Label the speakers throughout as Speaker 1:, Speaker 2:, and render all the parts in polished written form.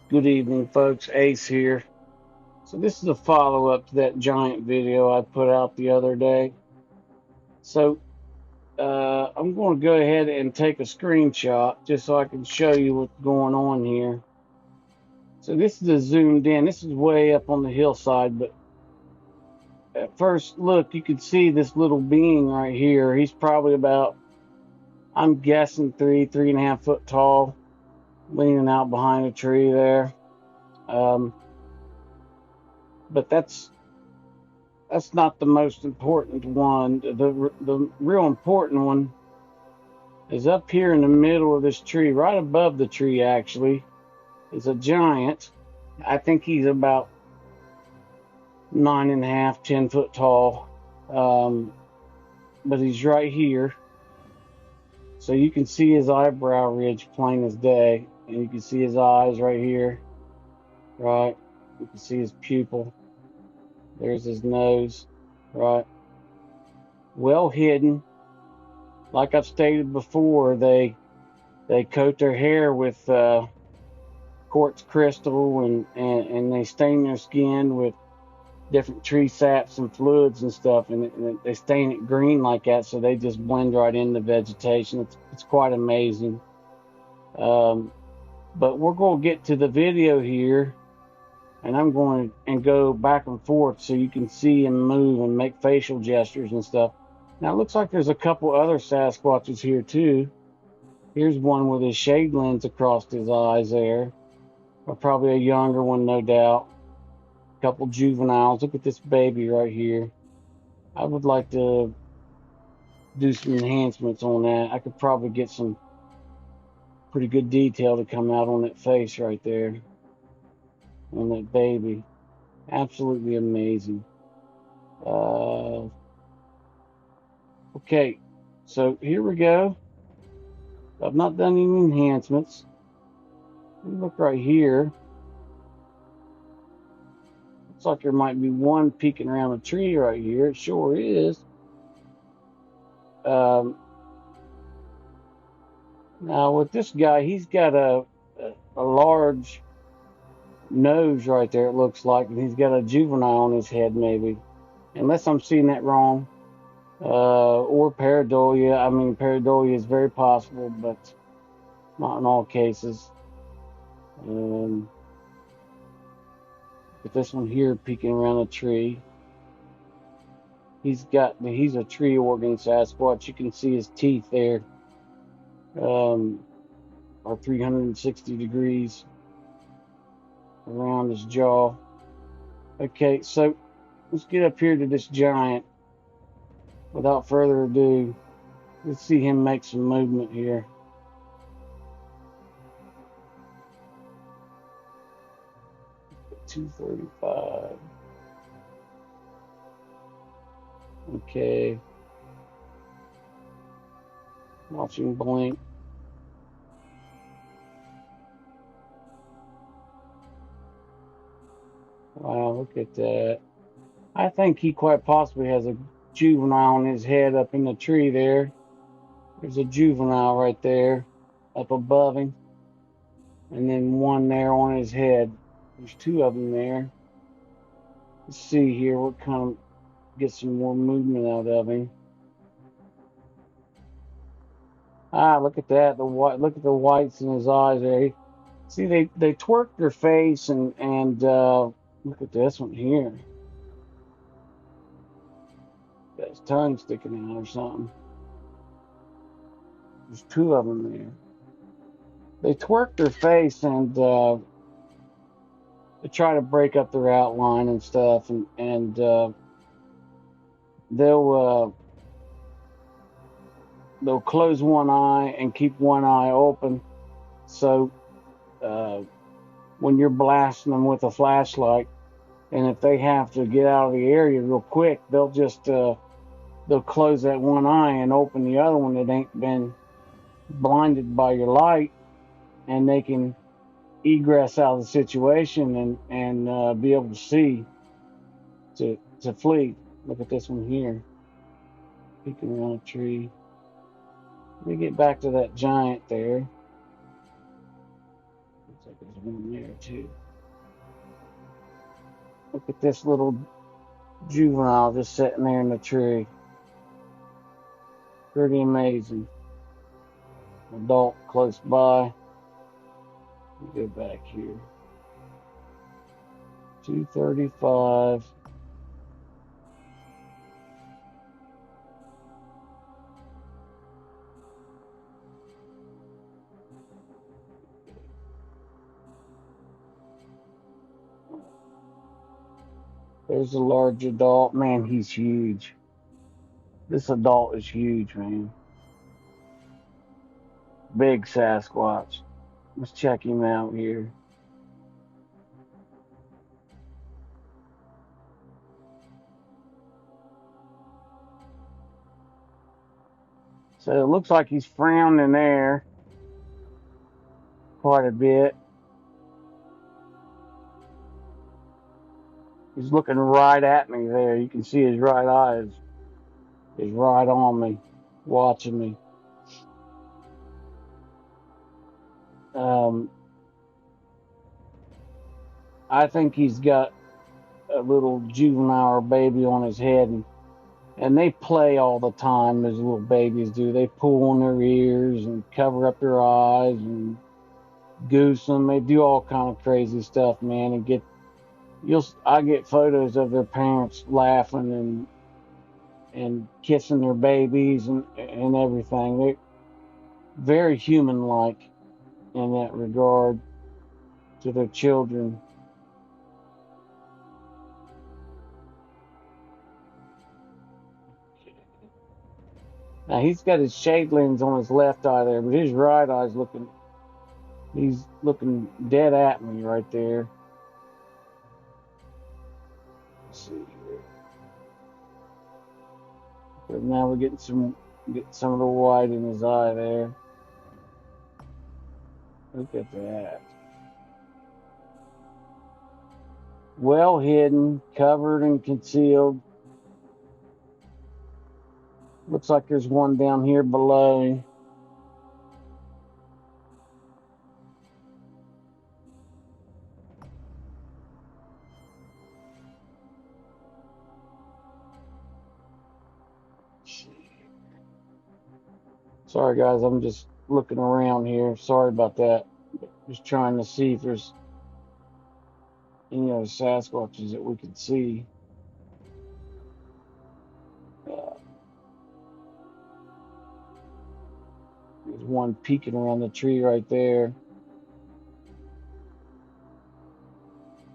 Speaker 1: Good evening, folks. Ace here. So this is a follow-up to that giant video I put out the other day. So I'm going to go ahead and take a screenshot just so I can show you what's going on here. So this is a zoomed in. This is way up on the hillside, but at first look, you can see this little being right here. He's probably about, I'm guessing, 3.5 foot tall, leaning out behind a tree there. Um, but that's not the most important one. The real important one is up here in the middle of this tree, right above the tree actually, is a giant. I think he's about 9.5, 10 foot tall. Um, but he's right here. So you can see his eyebrow ridge plain as day. And you can see his eyes right here. Right. You can see his pupil. There's his nose. Right. Well hidden. Like I've stated before, they coat their hair with quartz crystal and they stain their skin with different tree saps and fluids and stuff, and they stain it green like that, so they just blend right into vegetation. It's quite amazing. Um, but we're going to get to the video here, and I'm going to go back and forth so you can see him move and make facial gestures and stuff. Now it looks like there's a couple other Sasquatches here too. Here's one with his shade lens across his eyes there. Or probably a younger one, no doubt. A couple juveniles. Look at this baby right here. I would like to do some enhancements on that. I could probably get some pretty good detail to come out on that face right there. On that baby. Absolutely amazing. Uh, okay, so here we go. I've not done any enhancements. Look right here. Looks like there might be one peeking around a tree right here. It sure is. Um, Now with this guy, he's got a large nose right there. It looks like, and he's got a juvenile on his head, maybe, unless I'm seeing that wrong. Or pareidolia. I mean, pareidolia is very possible, but not in all cases. Um, but this one here, peeking around a tree, he's a tree organ Sasquatch. You can see his teeth there, are 360 degrees around his jaw. Okay, so let's get up here to this giant. Without further ado, let's see him make some movement here. $235. Okay. Watch him blink. Wow, look at that. I think he quite possibly has a juvenile on his head up in the tree there. There's a juvenile right there up above him. And then one there on his head. There's two of them there. Let's see here what kind of get some more movement out of him. Ah, look at that. The white. Look at the whites in his eyes there. See, they twerk their face and look at this one here. Got his tongue sticking out or something. There's two of them there. They twerk their face and they try to break up their outline and stuff, and they'll they'll close one eye and keep one eye open. So uh, when you're blasting them with a flashlight, and if they have to get out of the area real quick, they'll just they'll close that one eye and open the other one that ain't been blinded by your light, and they can egress out of the situation and be able to see to flee. Look at this one here, peeking around a tree. Let me get back to that giant there. Looks like there's one there too. Look at this little juvenile just sitting there in the tree. Pretty amazing. Adult close by. Go back here. 235. There's a large adult. Man, he's huge. This adult is huge, man. Big Sasquatch. Let's check him out here. So it looks like he's frowning there quite a bit. He's looking right at me there. You can see his right eye is right on me, watching me. I think he's got a little juvenile or baby on his head, and they play all the time as little babies do. They pull on their ears and cover up their eyes and goose them. They do all kind of crazy stuff, man. And I get photos of their parents laughing and kissing their babies and everything. They're very human-like in that regard to their children. Now he's got his shade lens on his left eye there, but his right eye's he's looking dead at me right there. Let's see here. But now we're getting some of the white in his eye there. Look at that. Well hidden, covered and concealed. Looks like there's one down here below. Sorry guys, I'm just looking around here. Sorry about that. Just trying to see if there's any other Sasquatches that we can see. There's one peeking around the tree right there.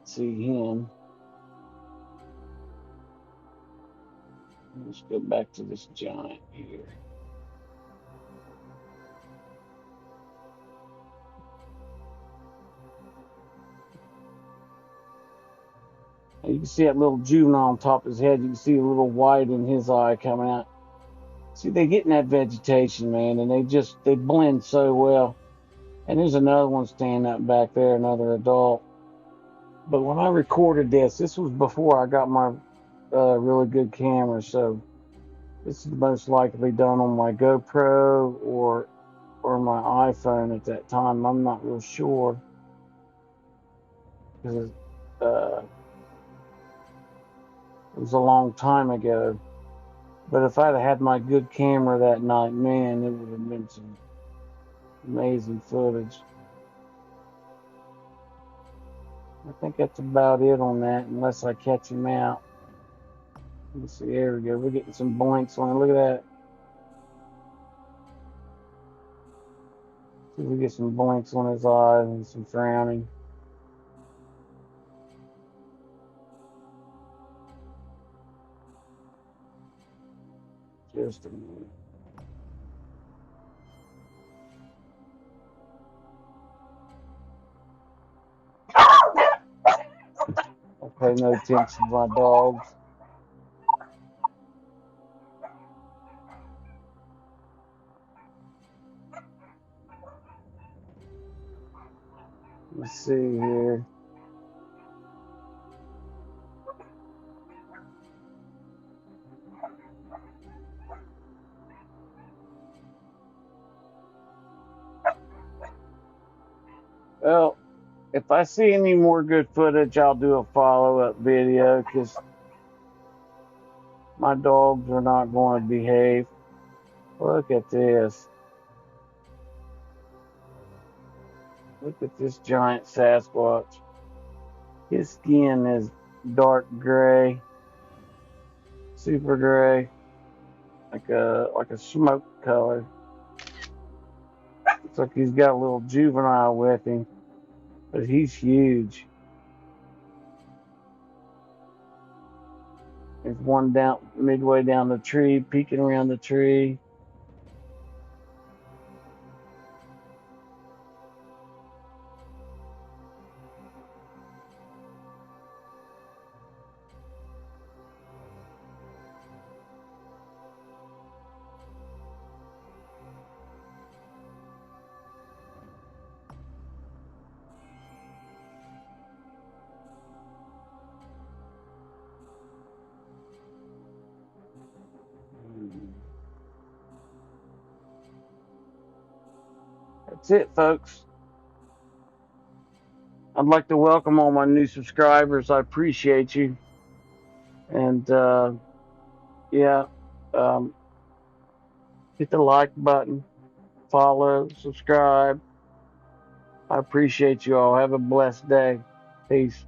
Speaker 1: See him. Let's go back to this giant here. You can see that little juvenile on top of his head. You can see a little white in his eye coming out. See, they get in that vegetation, man, and they blend so well. And there's another one standing up back there, another adult. But when I recorded this was before I got my really good camera, so this is most likely done on my GoPro or my iPhone at that time. I'm not real sure because it was a long time ago. But if I'd had my good camera that night, man, it would have been some amazing footage. I think that's about it on that, unless I catch him out. Let's see, there we go. We're getting some blinks on it. Look at that. See if we get some blinks on his eyes and some frowning. Just a minute. I'll pay no attention to my dogs. Let's see here. Well, If I see any more good footage, I'll do a follow-up video because my dogs are not going to behave. Look at this. Look at this giant Sasquatch. His skin is dark gray, super gray, like a smoke color. It's like he's got a little juvenile with him, but he's huge. There's one down midway down the tree, peeking around the tree. That's it, folks. I'd like to welcome all my new subscribers. I appreciate you. And yeah, um, hit the like button, follow, subscribe. I appreciate you all. Have a blessed day. Peace.